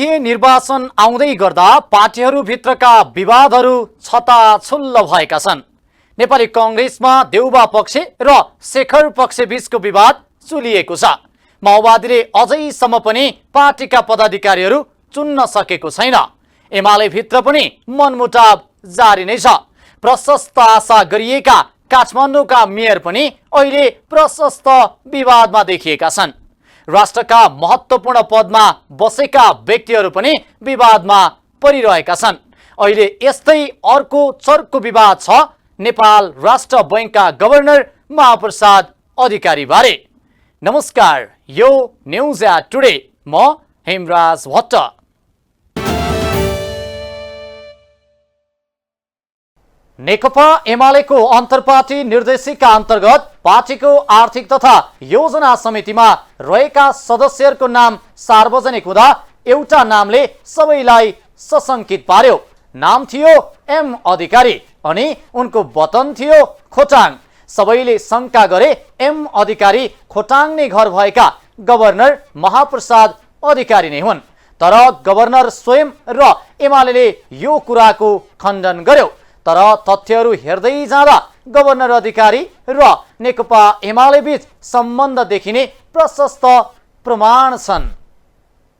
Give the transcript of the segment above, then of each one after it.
संघीय निर्वाचन आउँदै गर्दा पार्टीहरूभित्रका विवादहरू छताछुल्ल भएका छन्। नेपाली कांग्रेसमा देउबा पक्ष र शेखर पक्ष बीचको विवाद चुलिएको छ। माओवादीले अझैसम्म पनि पार्टीका पदाधिकारीहरू चुन्न सकेको छैन। एमाले भित्र पनि मनमुटाव जारी नै छ। प्रशस्त आशा गरिएका काठमाडौँका मेयर पनि अहिले प्रशस्त विवादमा देखिएका छन्। राष्ट्रका महत्त्वपूर्ण पदमा बसेका व्यक्तिहरू पनि विवादमा परिरहेका छन्। अहिले यस्तै अर्को चर्को विवाद छ नेपाल राष्ट्र बैंकका गभर्नर महाप्रसाद अधिकारी बारे। नमस्कार, यो न्यूज एट टुडे, म हेमराज भट्ट। नेकपा एमालेको अन्तर्पार्टी निर्देशिका अन्तर्गत पार्टीको आर्थिक तथा योजना समितिमा रहेका सदस्यहरूको नाम सार्वजनिक हुँदा एउटा नामले सबैलाई सशंकित पार्यो। नाम थियो एम अधिकारी अनि उनको वतन थियो खोटाङ। सबैले शंका गरे एम अधिकारी खोटाङ नै घर भएका गभर्नर महाप्रसाद अधिकारी नै हुन्। तर गभर्नर स्वयं र एमालेले यो कुराको खण्डन गर्यो। तर तथ्यहरू हेर्दै जाँदा गभर्नर अधिकारी र नेकपा एमाले बीच सम्बन्ध देखिने प्रशस्त प्रमाण छन्।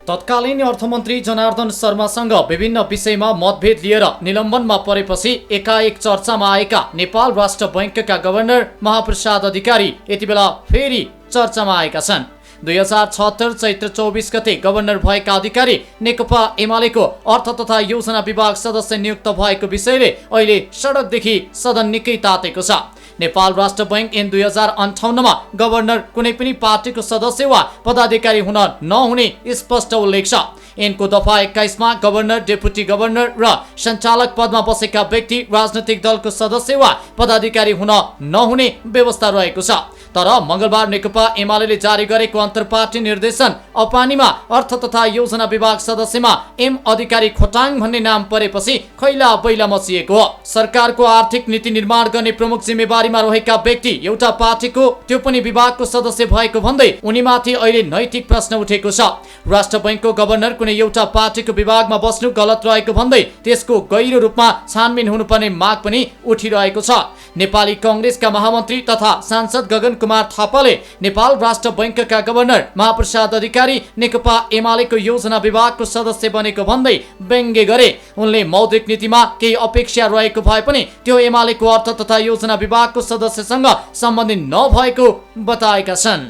तत्कालीन अर्थमन्त्री जनार्दन शर्मासँग विभिन्न विषयमा मतभेद लिएर निलम्बनमा परेपछि एकाएक चर्चामा आएका नेपाल राष्ट्र बैंकका गभर्नर महाप्रसाद अधिकारी यति बेला फेरि चर्चामा आएका छन्। 2076 चैत्र 24 गते गभर्नर भएका अधिकारी नेकपा एमालेको अर्थ तथा योजना विभाग सदस्य नियुक्त भएको विषयले अहिले सडकदेखि सदन निकै तातेको छ। नेपाल राष्ट्र बैंक ऐन 2058 मा गभर्नर कुनै पनि पार्टीको सदस्य वा पदाधिकारी हुन नहुने स्पष्ट उल्लेख छ। ऐनको दफा 21 मा गभर्नर, डेपुटी गभर्नर र सञ्चालक पदमा बसेका व्यक्ति राजनैतिक दलको सदस्य वा पदाधिकारी हुन नहुने व्यवस्था रहेको छ। तर मंगलबार नेकपा एमालेले जारी गरेको अन्तर्पार्टी निर्देशन अपानीमा अर्थ तथा योजना विभाग सदस्यमा एम अधिकारी खोटाङ भन्ने नाम परेपछि खैला बैला मचिएको हो। सरकारको आर्थिक नीति निर्माण गर्ने प्रमुख जिम्मेवारीमा रहेका व्यक्ति एउटा पार्टीको, त्यो पनि विभागको सदस्य भएको भन्दै उनीमाथि अहिले नैतिक प्रश्न उठेको छ। राष्ट्र बैंकको गभर्नर कुनै एउटा पार्टीको विभागमा बस्नु गलत रहेको भन्दै त्यसको गहिरो रूपमा छानबिन हुनुपर्ने माग पनि उठिरहेको छ। नेपाली कांग्रेसका महामन्त्री तथा सांसद गगन कुमार थापाले नेपाल राष्ट्र बैंकका गभर्नर महाप्रसाद अधिकारी नेकपा एमालेको योजना विभागको सदस्य बनेको भन्दै व्यङ्ग्य गरे। उनले मौद्रिक नीतिमा केही अपेक्षा रहेको भए पनि त्यो एमालेको अर्थ तथा योजना विभागको सदस्यसँग सम्बन्धित नभएको बताएका छन्।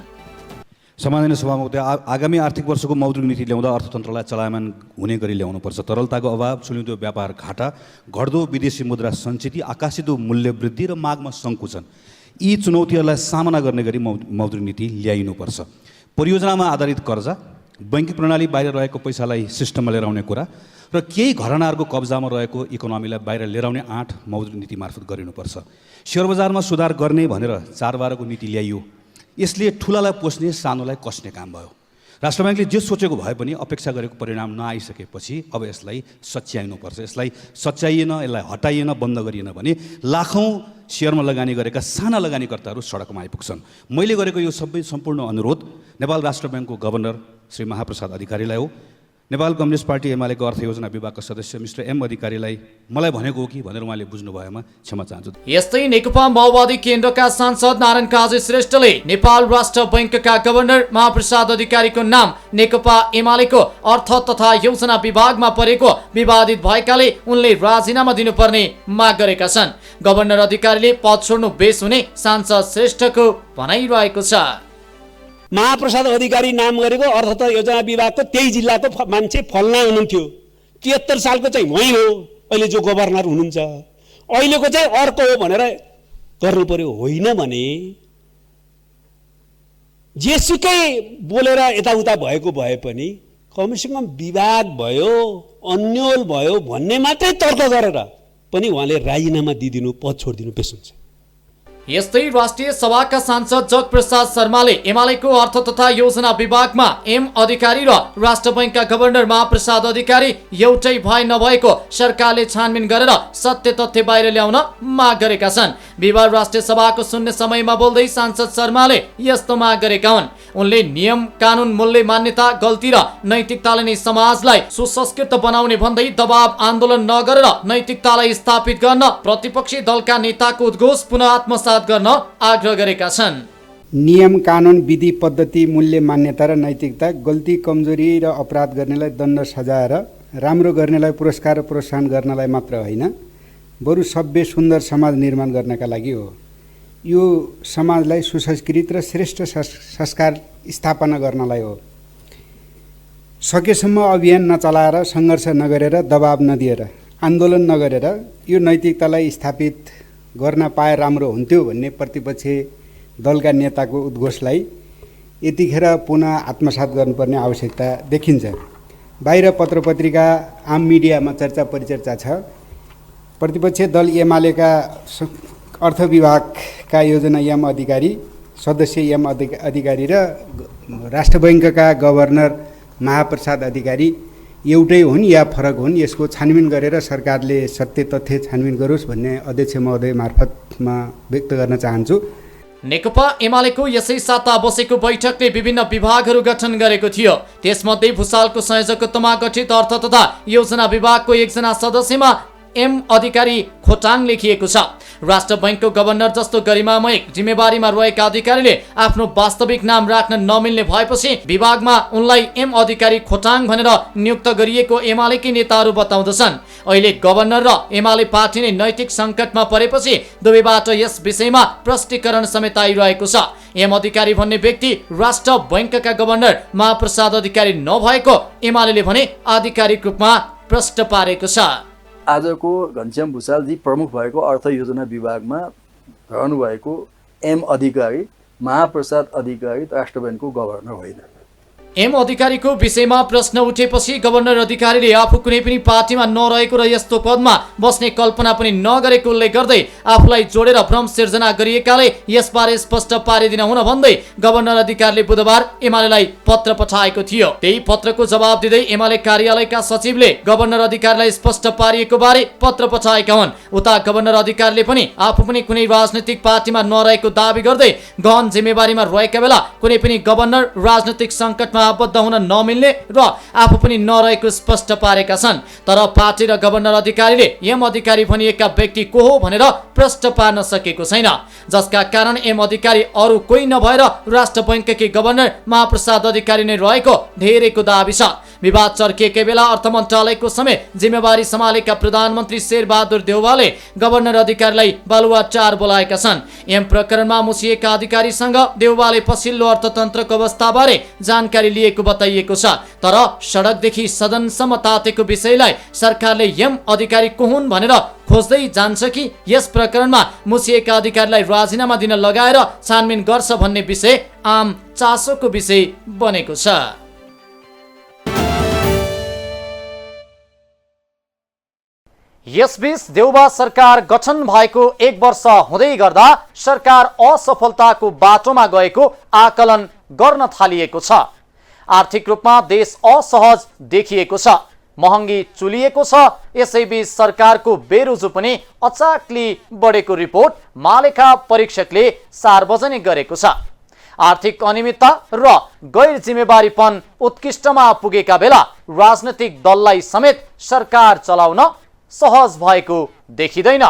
सम्माननीय सभामुख, आगामी आर्थिक वर्षको मौद्रिक नीति ल्याउँदा अर्थतन्त्रलाई चलायमान हुने गरी ल्याउनुपर्छ। तरलताको अभाव, चुलिँदो व्यापार घाटा, घट्दो विदेशी मुद्रा सञ्चिति, आकाशिदो मूल्य वृद्धि र मागमा सङ्कुचन, यी चुनौतीहरूलाई सामना गर्ने गरी मौद्रिक नीति ल्याइनुपर्छ। परियोजनामा आधारित कर्जा, बैंकिङ प्रणाली बाहिर रहेको पैसालाई सिस्टममा लिएर आउने कुरा र केही घरानाहरूको कब्जामा रहेको इकोनोमीलाई बाहिर लिएर आउने आँट मौद्रिक नीति मार्फत गरिनुपर्छ। सेयर बजारमा सुधार गर्ने भनेर 4/12 को नीति ल्याइयो। यसले ठुलालाई पोस्ने, सानोलाई कस्ने काम भयो। राष्ट्र बैंकले जे सोचेको भए पनि अपेक्षा गरेको परिणाम नआइसकेपछि अब यसलाई सच्याइनुपर्छ। यसलाई सच्याइएन, यसलाई हटाइएन, बन्द गरिएन भने लाखौँ सेयरमा लगानी गरेका साना लगानीकर्ताहरू सडकमा आइपुग्छन्। मैले गरेको यो सम्पूर्ण अनुरोध नेपाल राष्ट्र बैंकको गभर्नर श्री महाप्रसाद अधिकारीलाई हो। नेपाल कम्युनिस्ट पार्टी एमालेको अर्थ योजना विभागका सदस्य मिस्टर एम अधिकारीलाई मलाई भनेको हो कि भनेर उहाँले बुझ्नु भएमा क्षमा चाहन्छु। यस्तै नेकपा माओवादी केन्द्रका सांसद नारायण काजी श्रेष्ठले नेपाल राष्ट्र बैंकका गभर्नर महाप्रसाद अधिकारीको नाम नेकपा एमालेको अर्थ तथा योजना विभागमा परेको विवादित भएकाले उनले राजीनामा दिनुपर्ने माग गरेका छन्। गभर्नर अधिकारीले पद छोड्नु बेस हुने सांसद श्रेष्ठको भनाइरहेको छ। महाप्रसाद अधिकारी नाम गरेको अर्थ तथा योजना विभागको त्यही जिल्लाको मान्छे फल्ना हुनुहुन्थ्यो। 73 सालको चाहिँ मै हो, अहिले जो गभर्नर हुनुहुन्छ। अहिलेको चाहिँ अर्को हो भनेर गर्नु पर्यो। होइन भने जेसुकै बोलेर यताउता भएको भए पनि कमसेकम विवाद भयो, अन्यल भयो भन्ने मात्रै तर्क गरेर पनि उहाँले राजीनामा दिइदिनु, पद छोडिदिनु बेस हुन्छ। यस्तै राष्ट्रिय सभाका सांसद जगप्रसाद शर्माले एमालेको अर्थ तथा योजना विभागमा एम अधिकारी र राष्ट्र बैंकका गभर्नर महाप्रसाद अधिकारी एउटै भए नभएको सरकारले छानबिन गरेर सत्य तथ्य बाहिर ल्याउन माग गरेका छन्। बिहिबार राष्ट्रिय सभाको शून्य समयमा बोल्दै सांसद शर्माले यस्तो माग गरेका हुन्। उनले नियम कानुन मूल्य मान्यता गल्ती र नैतिकताले नै समाजलाई सुसंस्कृत बनाउने भन्दै दबाव आन्दोलन नगरेर नैतिकतालाई स्थापित गर्न प्रतिपक्षी दलका नेताको उद्घोष पुनः आत्मसात गर्न आग्रह गरेका छन्। नियम कानुन विधि पद्धति मूल्य मान्यता र नैतिकता गल्ती कमजोरी र अपराध गर्नेलाई दण्ड सजाय र राम्रो गर्नेलाई पुरस्कार र प्रोत्साहन गर्नलाई मात्र होइन, बरु सभ्य सुन्दर समाज निर्माण गर्नका लागि हो। यो समाजलाई सुसंस्कृत र श्रेष्ठ संस्कार स्थापना गर्नलाई हो। सकेसम्म अभियान नचलाएर, सङ्घर्ष नगरेर, दबाब नदिएर, आन्दोलन नगरेर यो नैतिकतालाई स्थापित गर्न पाए राम्रो हुन्थ्यो भन्ने प्रतिपक्ष दलका नेताको उद्घोषलाई यतिखेर पुनः आत्मसात गर्नुपर्ने आवश्यकता देखिन्छ। बाहिर पत्रपत्रिका आम मिडियामा चर्चा परिचर्चा छ। प्रतिपक्ष दल एमालेका अर्थ विभागका योजना एम अधिकारी, सदस्य एम अधिकारी र राष्ट्र बैंकका गभर्नर महाप्रसाद अधिकारी एउटै हुन् या फरक हुन्, यसको छानबिन गरेर सरकारले सत्य तथ्य छानबिन गरोस् भन्ने अध्यक्ष महोदय मार्फतमा व्यक्त गर्न चाहन्छु। नेकपा एमालेको यसै साता बसेको बैठकले विभिन्न विभागहरू गठन गरेको थियो। त्यसमध्ये भुसालको संयोजकत्वमा गठित अर्थ तथा योजना विभागको एकजना सदस्यमा एम अधिकारी खोटाङ लेखिएको छ। राष्ट्र बैंकको गभर्नर जस्तो गरिमामय जिम्मेवारीमा रहेका अधिकारीले आफ्नो वास्तविक नाम राख्न नमिल्ने भएपछि विभागमा उनलाई एम अधिकारी खोटाङ भनेर नियुक्त गरिएको एमालेकी नेताहरू बताउँदछन्। अहिले गभर्नर र एमाले पार्टी नै नैतिक सङ्कटमा परेपछि दुवैबाट यस विषयमा प्रष्टीकरण समेत आइरहेको छ। एम अधिकारी भन्ने व्यक्ति राष्ट्र बैंकका गभर्नर महाप्रसाद अधिकारी नभएको एमालेले भने आधिकारिक रूपमा प्रष्ट पारेको छ। आजको घनश्याम भुसालजी प्रमुख भएको अर्थ योजना विभागमा रहनुभएको एम अधिकारी महाप्रसाद अधिकारी राष्ट्र बैंकको गभर्नर होइन। एम अधिकारीको विषयमा प्रश्न उठेपछि गभर्नर अधिकारीले आफू कुनै पनि पार्टीमा नरहेको र यस्तो पदमा बस्ने कल्पना पनि नगरेको उल्लेख गर्दै आफूलाई जोडेर भ्रम सिर्जना गरिएकाले यसबारे स्पष्ट पारिदिन हुन भन्दै गभर्नर अधिकारीले बुधबार एमालेलाई पत्र पठाएको थियो। त्यही पत्रको जवाब दिँदै एमाले कार्यालयका सचिवले गभर्नर अधिकारीलाई स्पष्ट पारिएको बारे पत्र पठाएका हुन्। उता गभर्नर अधिकारीले पनि आफू पनि कुनै राजनैतिक पार्टीमा नरहेको दावी गर्दै गहन जिम्मेवारीमा रहेका बेला कुनै पनि गभर्नर राजनैतिक सङ्कटमा आबद्ध हुन नमिल्ने र आफू पनि नरहेको स्पष्ट पारेका छन्। तर पार्टी र गभर्नर अधिकारीले एम अधिकारी भनिएका व्यक्ति को हो भनेर प्रश्न पार्न सकेको छैन, जसका कारण एम अधिकारी अरू कोही नभएर राष्ट्र बैंककी गभर्नर महाप्रसाद अधिकारी नै रहेको धेरैको दाबी छ। विवाद चर्किएकै बेला अर्थ मन्त्रालयको समय जिम्मेवारी सम्हालेका प्रधानमन्त्री शेरबहादुर देउवाले गभर्नर अधिकारीलाई बालुवाटार बोलाएका छन्। एम प्रकरणमा मुसिएका अधिकारीसँग देउवाले पछिल्लो अर्थतन्त्रको अवस्थाबारे जानकारी लिएको बताइएको छ। तर सडकदेखि सदनसम्म तातेको विषयलाई सरकारले एम अधिकारी को हुन् भनेर खोज्दै जान्छ कि यस प्रकरणमा मुसिएका अधिकारीलाई राजीनामा दिन लगाएर छानबिन गर्छ भन्ने विषय आम चासोको विषय बनेको छ। यसबीच देउबा सरकार गठन भएको 1 वर्ष हुँदै गर्दा सरकार असफलताको बाटोमा गएको आकलन गर्न थालिएको छ। आर्थिक रूपमा देश असहज देखिएको छ, महँगी चुलिएको छ। यसैबीच सरकारको बेरोजु पनि अचाकली बढेको रिपोर्ट महालेखा परीक्षकले सार्वजनिक गरेको छ। आर्थिक अनियमितता र गैर जिम्मेवारीपन उत्कृष्टमा पुगेका बेला राजनैतिक दललाई समेत सरकार चलाउन सहज भएको देखिँदैन।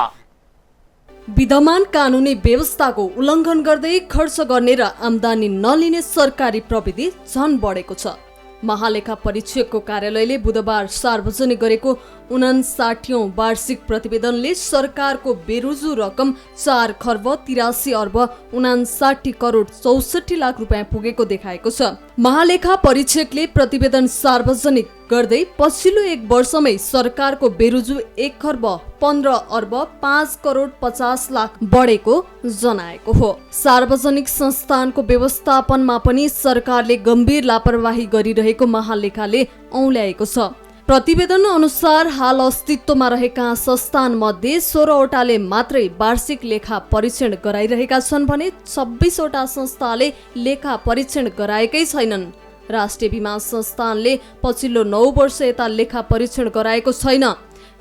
विद्यमान कानुनी व्यवस्थाको उल्लङ्घन गर्दै खर्च गर्ने र आम्दानी नलिने सरकारी प्रविधि झन बढेको छ। महालेखा परीक्षकको कार्यालयले बुधबार सार्वजनिक गरेको 59औं वार्षिक प्रतिवेदनले सरकारको बेरोजु रकम 4 खर्ब 83 अर्ब 59 करोड 64 लाख रुपियाँ पुगेको देखाएको छ। महालेखा परीक्षकले प्रतिवेदन सार्वजनिक गर्दै पछिल्लो 1 वर्षमै सरकारको बेरोजु 1 खर्ब 15 अर्ब 5 करोड 50 लाख बढेको जनाएको हो। सार्वजनिक संस्थानको व्यवस्थापनमा पनि सरकारले गम्भीर लापरवाही गरिरहेको महालेखाले औल्याएको छ। प्रतिवेदन अनुसार हाल अस्तित्वमा रहेका संस्थानमध्ये 16वटाले मात्रै वार्षिक लेखा परीक्षण गराइरहेका छन् भने 26वटा संस्थाले लेखा परीक्षण गराएकै छैनन्। राष्ट्रिय बीमा संस्थानले पछिल्लो 9 वर्ष यता लेखा परीक्षण गराएको छैन।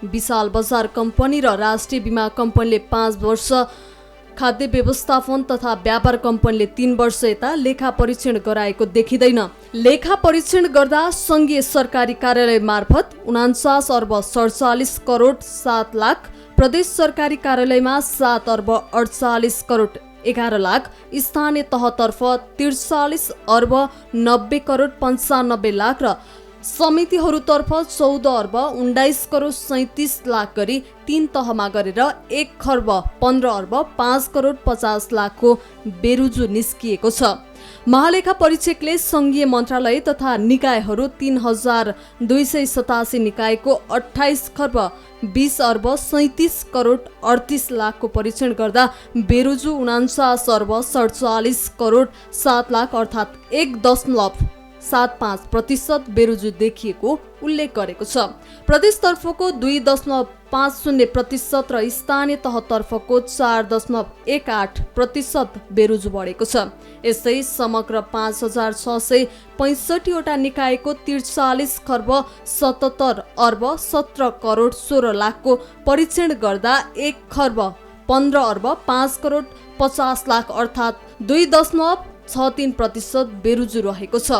विशाल बजार कम्पनी र राष्ट्रिय बीमा कम्पनीले 5 वर्ष, खाद्य व्यवस्थापन तथा व्यापार कम्पनीले 3 वर्ष यता लेखा परीक्षण गराएको देखिँदैन। लेखा परीक्षण गर्दा संघीय सरकारी कार्यालय मार्फत 49 अर्ब 47 करोड 7 लाख, प्रदेश सरकारी कार्यालयमा 7 अर्ब 48 करोड 11 लाख, स्थानीय तहतर्फ 43 अर्ब 90 करोड 95 लाख र समितिहरूतर्फ 14 अर्ब 19 करोड 37 लाख गरी 3 तहमा गरेर 1 खर्ब 15 अर्ब 5 करोड 50 लाखको बेरुजु निस्किएको छ। महालेखा परीक्षकले संघीय मन्त्रालय तथा निकायहरू 3287 निकायको 28 खर्ब 20 अर्ब 37 करोड 38 लाखको परीक्षण गर्दा बेरुजु 49 अर्ब 47 करोड 7 लाख अर्थात् 1.75% बेरुजु देखिएको उल्लेख गरेको छ। प्रदेशतर्फको 2.50% र स्थानीय तहतर्फको 4.18% बेरुजु बढेको छ। यसै समग्र 5665 वटा निकायको 43 खर्ब 77 अर्ब 17 करोड 16 लाखको परीक्षण गर्दा 1 खर्ब 15 अर्ब 5 करोड 50 लाख अर्थात् 2.63% बेरुजु रहेको छ।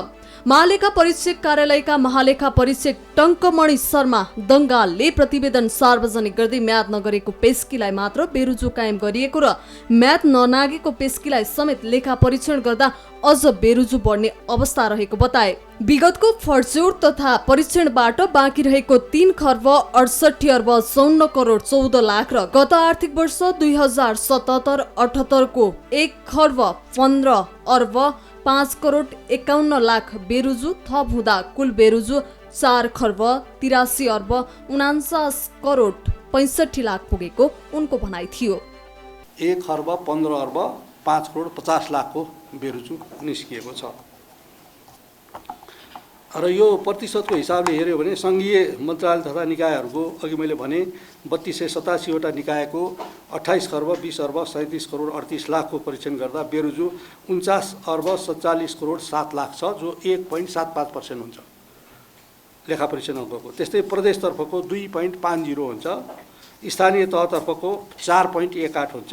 महालेखा परीक्षक कार्यालयका महालेखा परीक्षक टङ्कमणि शर्मा दङ्गालले प्रतिवेदन सार्वजनिक गर्दै म्याद नगरेको पेस्कीलाई मात्र बेरुजु कायम गरिएको र म्याद ननागेको पेस्कीलाई समेत लेखा परीक्षण गर्दा अझ बेरुजु बढ्ने अवस्था रहेको बताए। विगतको फर्स्योर तथा परीक्षणबाट बाँकी रहेको 3 खर्ब 68 अर्ब 54 करोड 14 लाख र गत आर्थिक वर्ष 2077-78 को 1 खर्ब 15 अर्ब 5 करोड 51 लाख बेरुजु थप हुँदा कुल बेरुजु 4 खर्ब 83 अर्ब 49 करोड 65 लाख पुगेको उनको भनाइ थियो। 1 खर्ब 15 अर्ब 5 करोड 50 लाखको बेरुजु निस्किएको छ र यो प्रतिशतको हिसाबले हेऱ्यो भने सङ्घीय मन्त्रालय तथा निकायहरूको अघि मैले भने 3287 वटा निकायको 28 खर्ब 20 अर्ब 37 करोड 38 लाखको परीक्षण गर्दा बेरुजु 49 अर्ब 47 करोड 7 लाख छ, जो 1.75% हुन्छ लेखा परीक्षण अङ्कको। त्यस्तै प्रदेशतर्फको 2.50 हुन्छ, स्थानीय तहतर्फको 4.18 हुन्छ।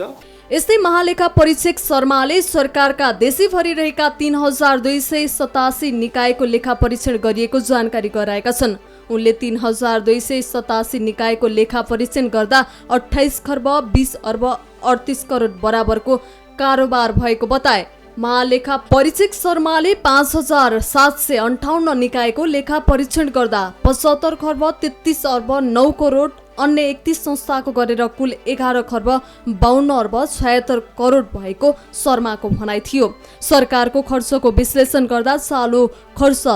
यस्तै महालेखा परीक्षक शर्माले सरकारका देशैभरि रहेका 3287 निकायको लेखा परीक्षण गरिएको जानकारी गराएका छन्। उनले 3287 निकायको लेखा परीक्षण गर्दा 28 खर्ब 20 अर्ब 38 करोड बराबरको कारोबार भएको बताए। महालेखा परीक्षक शर्माले 5758 निकायको लेखा परीक्षण गर्दा 75 खर्ब 33 अर्ब 9 करोड, अन्य 31 संस्थाको गरेर कुल 11 खर्ब 52 अर्ब 76 करोड भएको शर्माको भनाइ थियो। सरकारको खर्चको विश्लेषण गर्दा चालु खर्च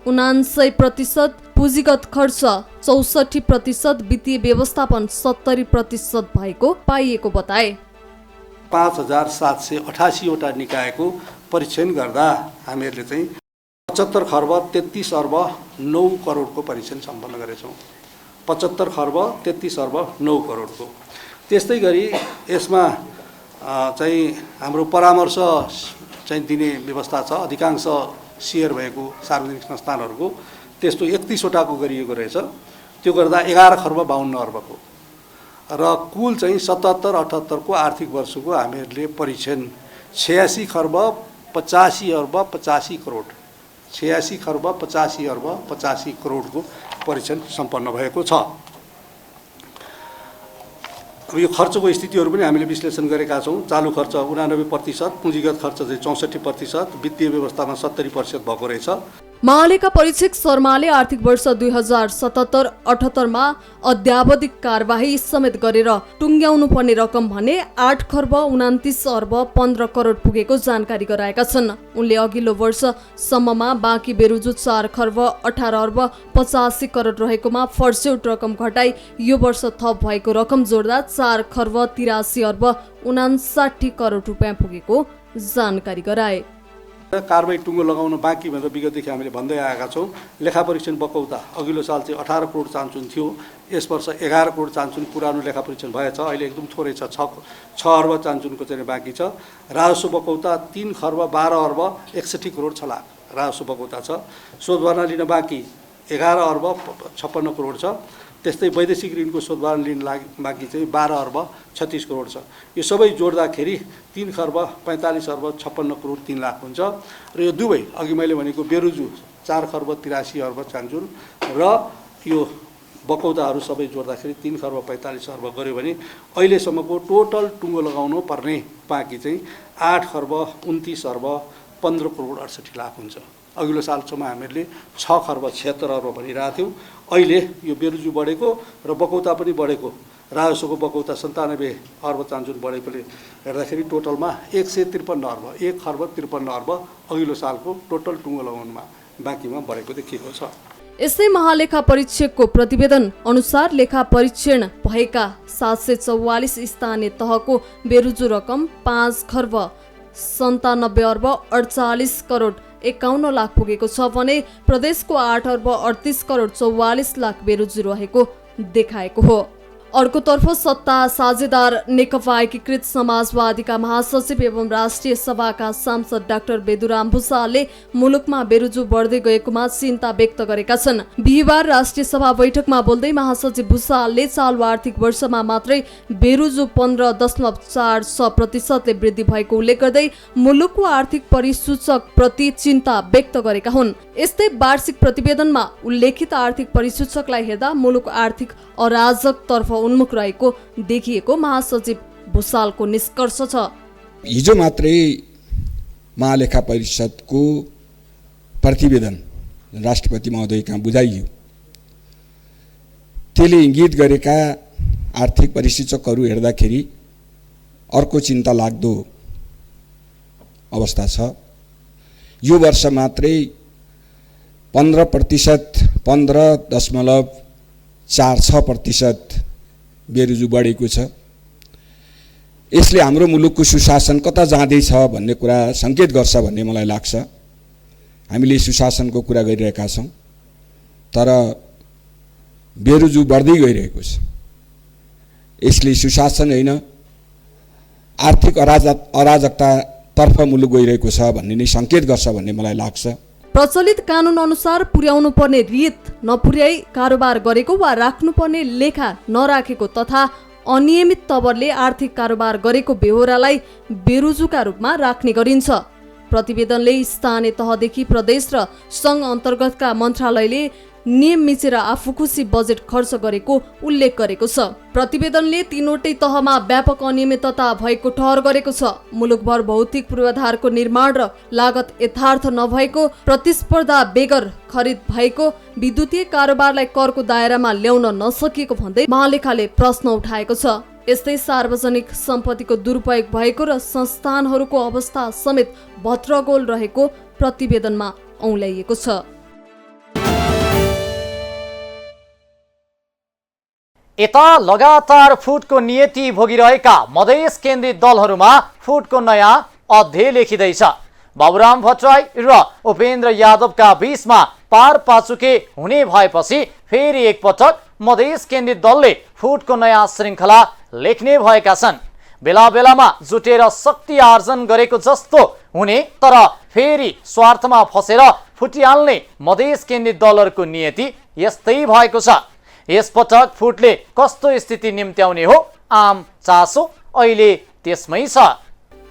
79%, पुँजीगत खर्च 64%, वित्तीय व्यवस्थापन 70% भएको पाइएको बताए। 5788 वटा निकायको परीक्षण गर्दा हामीहरूले चाहिँ 75 खर्ब 33 अर्ब 9 करोडको परीक्षण सम्पन्न गरेछौँ। 75 खर्ब 33 अर्ब 9 करोडको। त्यस्तै गरी यसमा चाहिँ हाम्रो परामर्श चाहिँ दिने व्यवस्था छ। अधिकांश सेयर भएको सार्वजनिक संस्थानहरूको त्यस्तो 31 वटाको गरिएको रहेछ। त्यो गर्दा 11 खर्ब 52 अर्बको र कुल चाहिँ 77-78 को आर्थिक वर्षको हामीहरूले परीक्षण 86 खर्ब 85 अर्ब 85 करोड 86 खर्ब 85 अर्ब 85 करोडको परीक्षण सम्पन्न भएको छ। अब यो खर्चको स्थितिहरू पनि हामीले विश्लेषण गरेका छौँ। चालु खर्च 89%, पुँजीगत खर्च चाहिँ 64%, वित्तीय व्यवस्थामा 70% भएको रहेछ। महालेखा परीक्षक शर्माले आर्थिक वर्ष 2077-78 अद्यावधिक कार्यवाही समेत गरेर टुङ्ग्याउनु पर्ने रकम भने 8 खर्ब 29 अर्ब 15 करोड पुगेको जानकारी गराएका छन्। उनले अघिल्लो वर्षसम्ममा बाँकी बेरुजु 4 खर्ब 18 अर्ब 85 करोड रहेकोमा फर्स्यौट रकम घटाई यो वर्ष थप भएको रकम जोड्दा 4 खर्ब 83 अर्ब 59 करोड रुपियाँ पुगेको जानकारी गराए। कारबाही टुङ्गो लगाउन बाँकी भनेर विगतदेखि हामीले भन्दै आएका छौँ। लेखा परीक्षण बकौता अघिल्लो साल चाहिँ 18 करोड चान्चुन थियो, यस वर्ष 11 करोड चान्चुन पुरानो लेखा परीक्षण भएछ, अहिले एकदम थोरै छ, 6 अर्ब चान्चुनको चाहिँ बाँकी छ। राजस्व बकौता 3 खर्ब 12 अर्ब 61 करोड 6 लाख राजस्व बकौता छ। शोधभर्ना लिन बाँकी 11 अर्ब 56 करोड छ। त्यस्तै वैदेशिक ऋणको शोधभर्ना लिन बाँकी चाहिँ 12 अर्ब 36 करोड छ। यो सबै जोड्दाखेरि 3 खर्ब 45 अर्ब 56 करोड 3 लाख हुन्छ। र यो दुवै अघि मैले भनेको बेरुजु 4 खर्ब 83 अर्ब चान्चुन र यो बकौताहरू सबै जोड्दाखेरि 3 खर्ब 45 अर्ब गऱ्यो भने अहिलेसम्मको टोटल टुङ्गो लगाउनु पर्ने बाँकी चाहिँ 8 खर्ब 29 अर्ब 15 करोड 68 लाख हुन्छ। अघिल्लो सालसम्म हामीहरूले 6 खर्ब 76 अर्ब भनिरहेको थियौँ। अहिले यो बेरुजु बढेको र बकौता पनि बढेको, राजस्वको बकौता 97 अर्ब चान्चुन बढेकोले हेर्दाखेरि टोटलमा 153 अर्ब 1 खर्ब 53 अर्ब अघिल्लो सालको टोटल टुङ्गो लगाउनुमा बाँकीमा बढेको देखिएको छ। यस्तै महालेखा परीक्षकको प्रतिवेदन अनुसार लेखा परीक्षण भएका 744 स्थानीय तहको बेरुजु रकम 5 खर्ब 97 अर्ब 48 करोड 51 लाख पुगेको छ भने प्रदेशको 8 अर्ब 38 करोड 44 लाख बेरुजु रहेको देखाएको हो। अर्कोतर्फ सत्ता साझेदार नेकपा एकीकृत समाजवादीका महासचिव एवं राष्ट्रिय सभाका सांसद डाक्टर बेदुराम भुसालले मुलुकमा बेरुजु बढ्दै गएकोमा चिन्ता व्यक्त गरेका छन्। बिहिबार राष्ट्रिय सभा बैठकमा बोल्दै महासचिव भुसालले चालु आर्थिक वर्षमा मात्रै बेरुजु 15.46% वृद्धि भएको उल्लेख गर्दै मुलुकको आर्थिक परिसूचक प्रति चिन्ता व्यक्त गरेका हुन्। यस्तै वार्षिक प्रतिवेदनमा उल्लेखित आर्थिक परिसूचकलाई हेर्दा मुलुक आर्थिक अराजकतर्फ उन्मुख रहेको देखिएको महासचिव भुसालको निष्कर्ष छ। हिजो मात्रै महालेखा परिषदको प्रतिवेदन राष्ट्रपति महोदय कहाँ बुझाइयो, त्यसले इङ्गित गरेका आर्थिक परिसूचकहरू हेर्दाखेरि अर्को चिन्ता लाग्दो अवस्था छ। यो वर्ष मात्रै 15.46% बेरुजु बढेको छ। यसले हाम्रो मुलुकको सुशासन कता जाँदैछ भन्ने कुरा सङ्केत गर्छ भन्ने मलाई लाग्छ। हामीले सुशासनको कुरा गरिरहेका छौँ, तर बेरुजु बढ्दै गइरहेको छ। यसले सुशासन होइन आर्थिक अराजकतातर्फ मुलुक गइरहेको छ भन्ने नै सङ्केत गर्छ भन्ने मलाई लाग्छ। प्रचलित कानुन अनुसार पुर्याउनु पर्ने रित नपुर्याई कारोबार गरेको वा राख्नुपर्ने लेखा नराखेको तथा अनियमित तवरले आर्थिक कारोबार गरेको बेहोरालाई बेरुजुका रूपमा राख्ने गरिन्छ। प्रतिवेदनले स्थानीय तहदेखि प्रदेश र सङ्घ अन्तर्गतका मन्त्रालयले नियम मिचेर आफू खुसी बजेट खर्च गरेको उल्लेख गरेको छ। प्रतिवेदनले तीनवटै तहमा व्यापक अनियमितता भएको ठहर गरेको छ। मुलुकभर भौतिक पूर्वाधारको निर्माण र लागत यथार्थ नभएको, प्रतिस्पर्धा बेगर खरिद भएको, विद्युतीय कारोबारलाई करको दायरामा ल्याउन नसकिएको भन्दै महालेखाले प्रश्न उठाएको छ। यस्तै सार्वजनिक सम्पत्तिको दुरुपयोग भएको र संस्थानहरूको अवस्था समेत भद्रगोल रहेको प्रतिवेदनमा औँल्याइएको छ। यता लगातार फुटको नियति भोगिरहेका मधेस केन्द्रित दलहरूमा फुटको नयाँ अध्याय लेखिँदैछ। बाबुराम भट्टराई र उपेन्द्र यादवका बीचमा पारपाचुके हुने भएपछि फेरि एकपटक मधेस केन्द्रित दलले फुटको नयाँ श्रृङ्खला लेख्ने भएका छन्। बेला बेलामा जुटेर शक्ति आर्जन गरेको जस्तो हुने तर फेरि स्वार्थमा फसेर फुटिहाल्ने मधेस केन्द्रित दलहरूको नियति यस्तै भएको छ। यसपटक फुटले कस्तो स्थिति निम्त्याउने हो, आम चासो अहिले त्यसमै छ।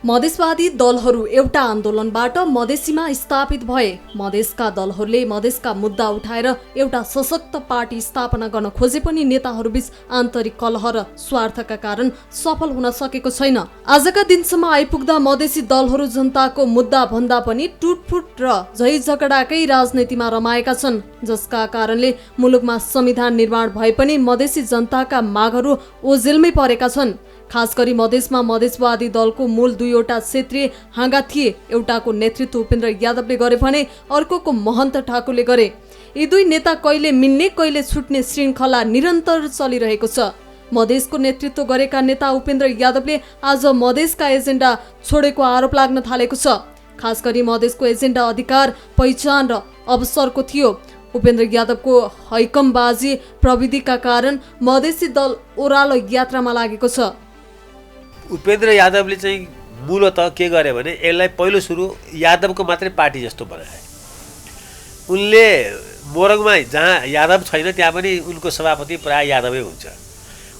मधेसवादी दलहरू एउटा आन्दोलनबाट मधेसीमा स्थापित भए। मधेसका दलहरूले मधेसका मुद्दा उठाएर एउटा सशक्त पार्टी स्थापना गर्न खोजे पनि नेताहरूबीच आन्तरिक कलह र स्वार्थका कारण सफल हुन सकेको छैन। आजका दिनसम्म आइपुग्दा मधेसी दलहरू जनताको मुद्दा भन्दा पनि टुटफुट र झैझगडाकै राजनीतिमा रमाएका छन्, जसका कारणले मुलुकमा संविधान निर्माण भए पनि मधेसी जनताका मागहरू ओझेलमै परेका छन्। खास गरी मधेसमा मधेसवादी दलको मूल दुईवटा क्षेत्रीय हाँगा थिए। एउटाको नेतृत्व उपेन्द्र यादवले गरे भने अर्कोको महन्त ठाकुरले गरे। यी दुई नेता कहिले मिल्ने कहिले छुट्ने श्रृङ्खला निरन्तर चलिरहेको छ। मधेसको नेतृत्व गरेका नेता उपेन्द्र यादवले आज मधेसका एजेन्डा छोडेको आरोप लाग्न थालेको छ। खास गरी मधेसको एजेन्डा अधिकार पहिचान र अवसरको थियो। उपेन्द्र यादवको हैकमबाजी प्रविधिका कारण मधेसी दल ओह्रालो यात्रामा लागेको छ। उपेन्द्र यादवले चाहिँ मूलत के गरे भने यसलाई पहिलो सुरु यादवको मात्रै पार्टी जस्तो बनाए। उनले मोरङमा जहाँ यादव छैन त्यहाँ पनि उनको सभापति प्राय यादवै हुन्छ।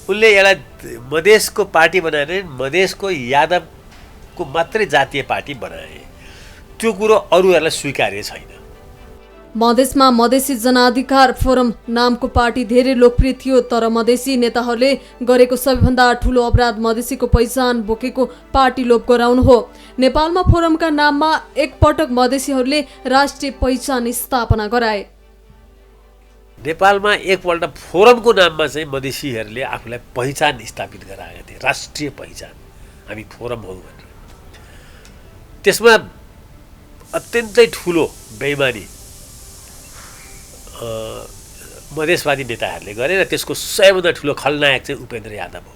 उनले यसलाई मधेसको पार्टी बनाएर मधेसको यादवको मात्रै जातीय पार्टी बनाए। त्यो कुरो अरूहरूलाई स्वीकार्य छैन। मधेसमा मधेसी जनाधिकार फोरम नामको पार्टी धेरै लोकप्रिय थियो, तर मधेसी नेताहरूले गरेको सबैभन्दा ठूलो अपराध मधेसीको पहिचान बोकेको पार्टी लोप गराउनु हो। नेपालमा फोरमका नाममा एकपटक मधेसीहरूले राष्ट्रिय पहिचान स्थापना गराए। नेपालमा एकपल्ट फोरमको नाममा चाहिँ मधेसीहरूले आफूलाई पहिचान स्थापित गराएका थिए, राष्ट्रिय पहिचान, हामी फोरम हौँ भनेर। त्यसमा अत्यन्तै ठुलो बेइमानी मधेसवादी नेताहरूले गरे र त्यसको सबैभन्दा ठुलो खलनायक चाहिँ उपेन्द्र यादव हो।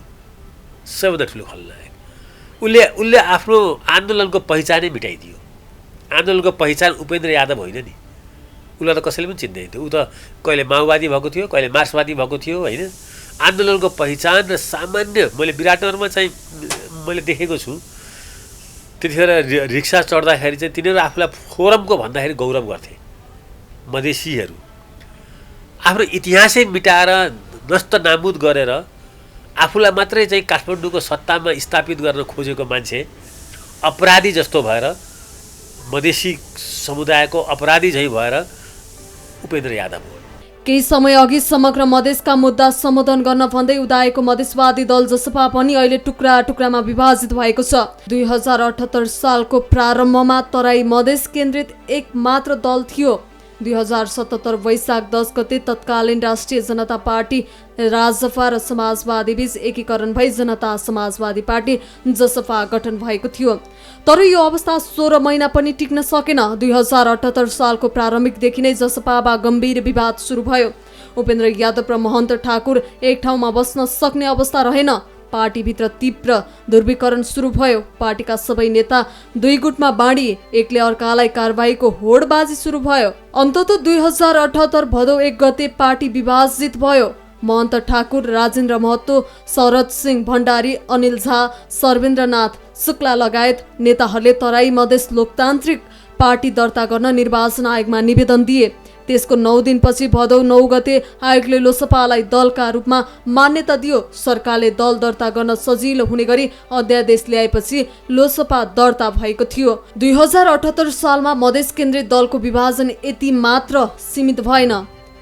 सबैभन्दा ठुलो खलनायक उसले आफ्नो आन्दोलनको पहिचानै मिटाइदियो। आन्दोलनको पहिचान उपेन्द्र यादव होइन नि, उसलाई त कसैले पनि चिन्दैन थियो। ऊ त कहिले माओवादी भएको थियो, कहिले मार्क्सवादी भएको थियो होइन। आन्दोलनको पहिचान र सामान्य मैले विराटनगरमा चाहिँ मैले देखेको छु, त्यतिखेर रिक्सा चढ्दाखेरि चाहिँ तिनीहरू आफूलाई फोरमको भन्दाखेरि गौरव गर्थे। मधेसीहरू आफ्नो इतिहासै मिटाएर नष्ट नाबुद गरेर आफूलाई मात्रै चाहिँ काठमाडौँको सत्तामा स्थापित गर्न खोजेको मान्छे अपराधी जस्तो भएर, मधेसी समुदायको अपराधी झैँ भएर उपेन्द्र यादव हो। केही समय अघि समग्र मधेसका मुद्दा सम्बोधन गर्न भन्दै उदाएको मधेसवादी दल जसपा पनि अहिले टुक्रा टुक्रामा विभाजित भएको छ। 2078 सालको प्रारम्भमा तराई मधेस केन्द्रित एक मात्र दल थियो। 2077 वैशाख 10 गते तत्कालीन राष्ट्रिय जनता पार्टी राजसपा र समाजवादी बीच एकीकरण भई जनता समाजवादी पार्टी जसपा गठन भएको थियो। तर यो अवस्था 16 महिना पनि टिक्न सकेन। 2078 सालको प्रारम्भिकदेखि नै जसपामा गम्भीर विवाद सुरु भयो। उपेन्द्र यादव र महन्त ठाकुर एक ठाउँमा बस्न सक्ने अवस्था रहेन। पार्टीभित्र तीव्र ध्रुवीकरण सुरु भयो। पार्टीका सबै नेता दुई गुटमा बाँडिए। एकले अर्कालाई कारबाहीको होडबाजी सुरु भयो। अन्ततः 2078 भदौ 1 गते पार्टी विभाजित भयो। महन्त ठाकुर, राजेन्द्र महतो, शरद सिंह भण्डारी, अनिल झा, सर्वेन्द्रनाथ शुक्ला लगायत नेताहरूले तराई मधेस लोकतान्त्रिक पार्टी दर्ता गर्न निर्वाचन आयोगमा निवेदन दिए। त्यसको 9 दिनपछि भदौ 9 गते आयोगले लोसपालाई दलका रूपमा मान्यता दियो। सरकारले दल दर्ता गर्न सजिलो हुने गरी अध्यादेश ल्याएपछि लोसपा दर्ता भएको थियो। 2078 सालमा मधेस केन्द्रित दलको विभाजन यति मात्र सीमित भएन,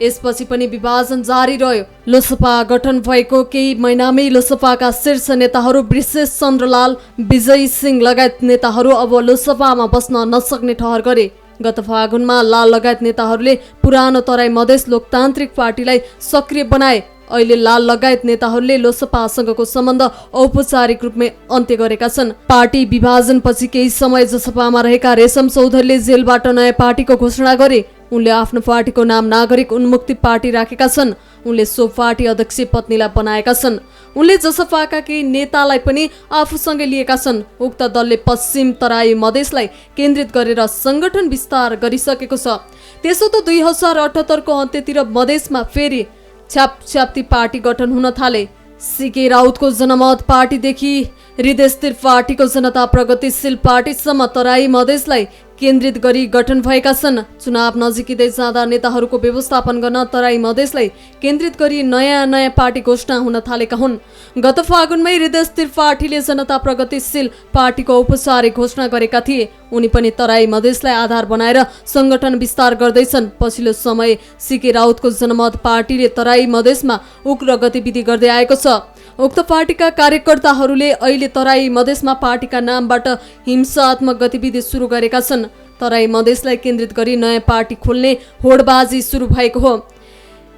यसपछि पनि विभाजन जारी रह्यो। लोसपा गठन भएको केही महिनामै लोसपाका शीर्ष नेताहरू वृषेश चन्द्रलाल, विजय सिंह लगायत नेताहरू अब लोसपामा बस्न नसक्ने ठहर गरे। गत फागुनमा लाल लगायत नेताहरूले पुरानो तराई मधेस लोकतान्त्रिक पार्टीलाई सक्रिय बनाए। अहिले लाल लगायत नेताहरूले लोसपासँगको सम्बन्ध औपचारिक रूपमा अन्त्य गरेका छन्। पार्टी विभाजनपछि केही समय जसपामा रहेका रेशम चौधरीले जेलबाट नयाँ पार्टीको घोषणा गरे। उनले आफ्नो पार्टीको नाम नागरिक उन्मुक्ति पार्टी राखेका छन्। उनले सो पार्टी अध्यक्ष पत्नीलाई बनाएका छन्। उनले जसपाका केही नेतालाई पनि आफूसँगै लिएका छन्। उक्त दलले पश्चिम तराई मधेसलाई केन्द्रित गरेर संगठन विस्तार गरिसकेको छ। त्यसो त 2078 को अन्त्यतिर मधेसमा फेरि छ्यापछ्याप्ती पार्टी गठन हुन थाले। सीके राउतको जनमत पार्टीदेखि हृदयस्थिर पार्टीको जनता प्रगतिशील पार्टीसम्म तराई मधेसलाई केन्द्रित गरी गठन भएका छन्। चुनाव नजिकिँदै जाँदा नेताहरूको व्यवस्थापन गर्न तराई मधेसलाई केन्द्रित गरी नयाँ नयाँ पार्टी घोषणा हुन थालेका हुन्। गत फागुनमै हृदयस्थिर पार्टीले जनता प्रगतिशील पार्टीको औपचारिक घोषणा गरेका थिए। उनी पनि तराई मधेसलाई आधार बनाएर संगठन विस्तार गर्दैछन्। पछिल्लो समय सीके राउतको जनमत पार्टीले तराई मधेसमा उग्र गतिविधि गर्दै आएको छ। उक्त पार्टीका कार्यकर्ताहरूले अहिले तराई मधेसमा पार्टीका नामबाट हिंसात्मक गतिविधि सुरु गरेका छन्। तराई मधेसलाई केन्द्रित गरी नयाँ पार्टी खोल्ने होडबाजी सुरु भएको हो।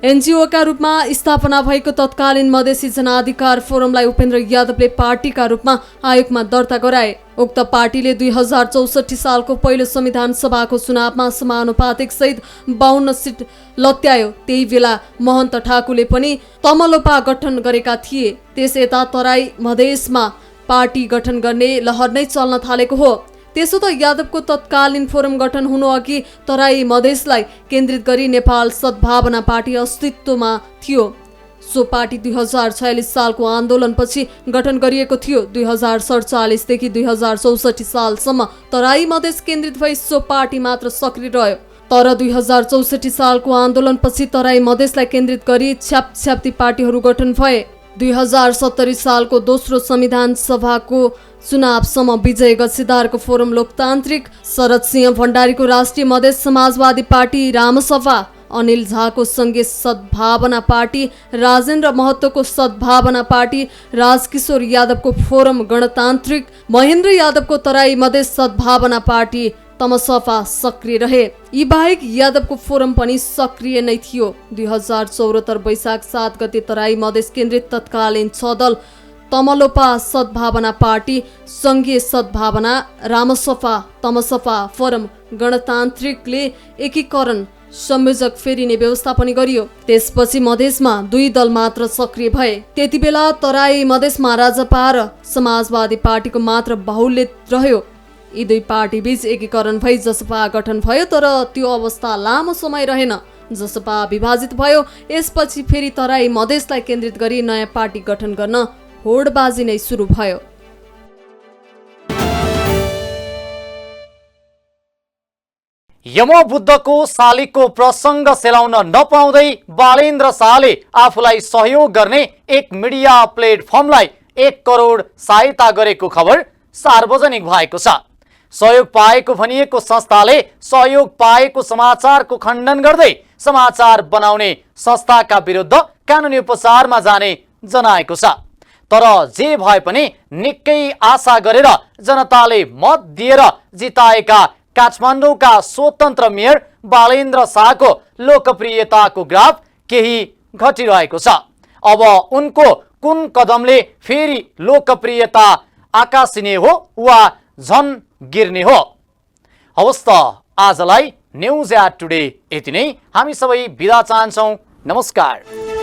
एनजिओका रूपमा स्थापना भएको तत्कालीन मधेसी जनाधिकार फोरमलाई उपेन्द्र यादवले पार्टीका रूपमा आयोगमा दर्ता गराए। उक्त पार्टीले 2064 सालको पहिलो संविधान सभाको चुनावमा समानुपातिक सहित 52 सिट लत्यायो। त्यही बेला महन्त ठाकुरले पनि तमलोपा गठन गरेका थिए। त्यस यता तराई मधेसमा पार्टी गठन गर्ने लहर नै चल्न थालेको हो। त्यसो त यादवको तत्कालीन फोरम गठन हुनु अघि तराई मधेसलाई केन्द्रित गरी नेपाल सद्भावना पार्टी अस्तित्वमा थियो। सो पार्टी 2046 सालको आन्दोलनपछि गठन गरिएको थियो। 2047 देखि 2064 सालसम्म तराई मधेस केन्द्रित भई सो पार्टी मात्र सक्रिय रह्यो। तर 2064 सालको आन्दोलनपछि तराई मधेसलाई केन्द्रित गरी छ्यापछ्याप्ती पार्टीहरू गठन भए। 2070 सालको दोस्रो संविधान सभाको चुनावसम्म विजय गच्छिदारको फोरम लोकतान्त्रिक, शरद सिंह भण्डारीको राष्ट्रिय मधेस समाजवादी पार्टी रामसभा, अनिल झाको सङ्घीय सद्भावना पार्टी, राजेन्द्र महतोको सद्भावना पार्टी, राजकिशोर यादवको फोरम गणतान्त्रिक, महेन्द्र यादवको तराई मधेस सद्भावना पार्टी तमसफा सक्रिय रहे। यी बाहेक यादवको फोरम पनि सक्रिय नै थियो। 2074 वैशाख 7 गते तराई मधेस केन्द्रित तत्कालीन 6 दल तमलोपा सद्भावना पार्टी, सङ्घीय सद्भावना, रामसफा, तमसफा, फोरम गणतान्त्रिकले एकीकरण संयोजक फेरिने व्यवस्था पनि गरियो। त्यसपछि मधेसमा 2 दल मात्र सक्रिय भए। त्यति बेला तराई मधेसमा राजपा र समाजवादी पार्टीको मात्र बाहुल्य रह्यो। यी 2 पार्टी बीच एकीकरण भई जसपा गठन भयो, तर त्यो अवस्था लामो समय रहेन। जसपा विभाजित भयो। यसपछि फेरि तराई मधेसलाई केन्द्रित गरी नयाँ पार्टी गठन गर्न होडबाजी नै सुरु भयो। यमबुद्धको शालिगको प्रसङ्ग सेलाउन नपाउँदै बालेन्द्र शाहले आफूलाई सहयोग गर्ने एक मिडिया प्लेटफर्मलाई 1 करोड सहायता गरेको खबर सार्वजनिक भएको छ। सहयोग पाएको भनिएको संस्थाले सहयोग पाएको समाचारको खण्डन गर्दै समाचार बनाउने संस्थाका विरुद्ध कानुनी उपचारमा जाने जनाएको छ। तर जे भए पनि निकै आशा गरेर जनताले मत दिएर जिताएका काठमाडौँका स्वतन्त्र मेयर बालेन्द्र शाहको लोकप्रियताको ग्राफ केही घटिरहेको छ। अब उनको कुन कदमले फेरि लोकप्रियता आकाशिने हो वा झन गिर्ने हो? हवस् त आजलाई न्युज एट टुडे यति नै। हामी सबै बिदा चाहन्छौँ। नमस्कार।